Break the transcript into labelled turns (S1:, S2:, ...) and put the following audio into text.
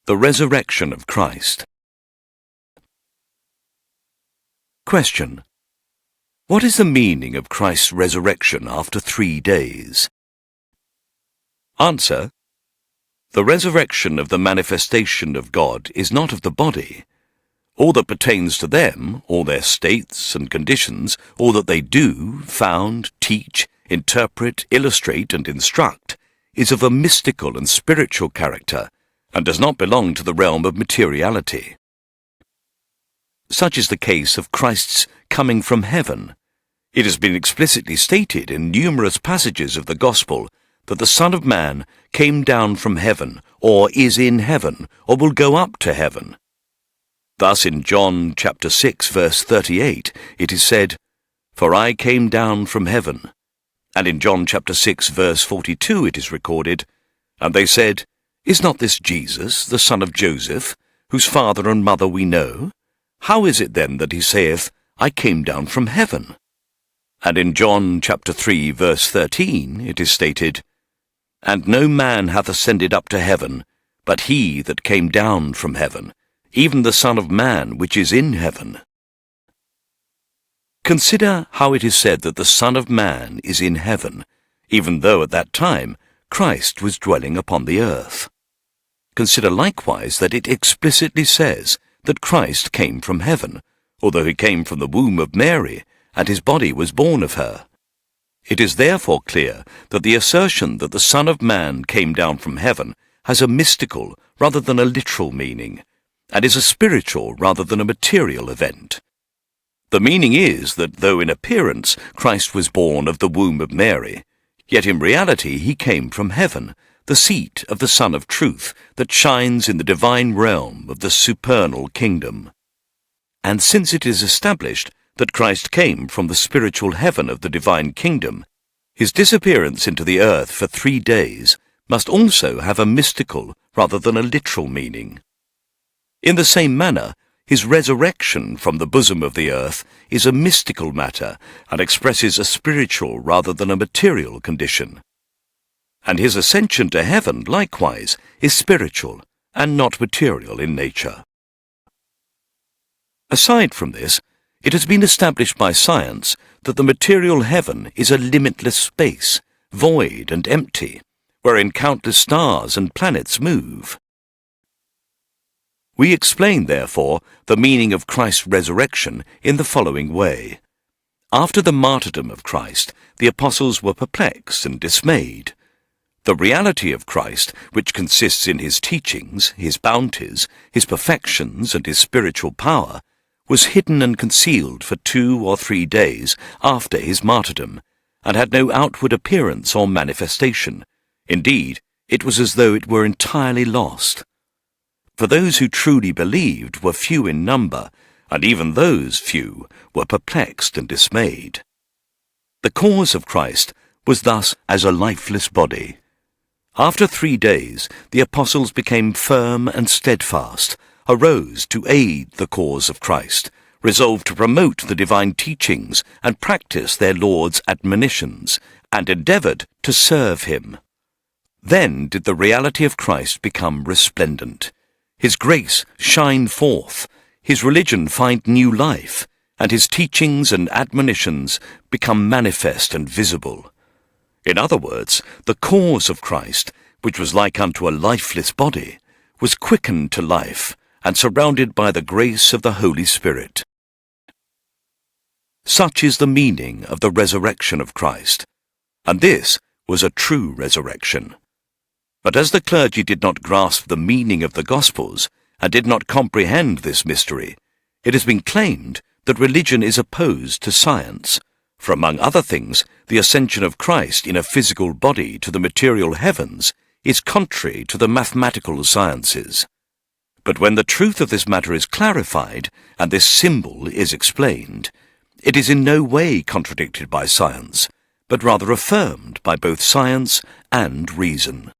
S1: The resurrection of Christ. Question. What is the meaning of Christ's resurrection after 3 days? Answer. The resurrection of the manifestation of God is not of the body. All that pertains to them, all their states and conditions, all that they do, found, teach, interpret, illustrate, and instruct, is of a mystical and spiritual character, and does not belong to the realm of materiality. Such is the case of Christ's coming from heaven. It has been explicitly stated in numerous passages of the Gospel that the Son of Man came down from heaven, or is in heaven, or will go up to heaven. Thus in John chapter 6, verse 38, it is said, "For I came down from heaven." And in John chapter 6, verse 42, it is recorded, "And they said, Is not this Jesus, the son of Joseph, whose father and mother we know? How is it then that he saith, I came down from heaven?" And in John chapter 3, verse 13, it is stated, "And no man hath ascended up to heaven, but he that came down from heaven, even the Son of Man which is in heaven." Consider how it is said that the Son of Man is in heaven, even though at that time Christ was dwelling upon the earth. Consider likewise that it explicitly says that Christ came from heaven, although he came from the womb of Mary, and his body was born of her. It is therefore clear that the assertion that the Son of Man came down from heaven has a mystical rather than a literal meaning, and is a spiritual rather than a material event. The meaning is that though in appearance Christ was born of the womb of Mary, yet in reality he came from heaven, the seat of the Sun of Truth that shines in the divine realm of the supernal kingdom. And since it is established that Christ came from the spiritual heaven of the divine kingdom, his disappearance into the earth for 3 days must also have a mystical rather than a literal meaning. In the same manner, his resurrection from the bosom of the earth is a mystical matter and expresses a spiritual rather than a material condition. And his ascension to heaven, likewise, is spiritual and not material in nature. Aside from this, it has been established by science that the material heaven is a limitless space, void and empty, wherein countless stars and planets move. We explain, therefore, the meaning of Christ's resurrection in the following way. After the martyrdom of Christ, the apostles were perplexed and dismayed. The reality of Christ, which consists in his teachings, his bounties, his perfections, and his spiritual power, was hidden and concealed for 2 or 3 days after his martyrdom, and had no outward appearance or manifestation. Indeed, it was as though it were entirely lost. For those who truly believed were few in number, and even those few were perplexed and dismayed. The cause of Christ was thus as a lifeless body. After 3 days, the apostles became firm and steadfast, arose to aid the cause of Christ, resolved to promote the divine teachings and practice their Lord's admonitions, and endeavored to serve him. Then did the reality of Christ become resplendent. His grace shine forth, his religion find new life, and his teachings and admonitions become manifest and visible. In other words, the cause of Christ, which was like unto a lifeless body, was quickened to life and surrounded by the grace of the Holy Spirit. Such is the meaning of the resurrection of Christ, and this was a true resurrection. But as the clergy did not grasp the meaning of the Gospels and did not comprehend this mystery, it has been claimed that religion is opposed to science, for among other things, the ascension of Christ in a physical body to the material heavens is contrary to the mathematical sciences. But when the truth of this matter is clarified and this symbol is explained, it is in no way contradicted by science, but rather affirmed by both science and reason.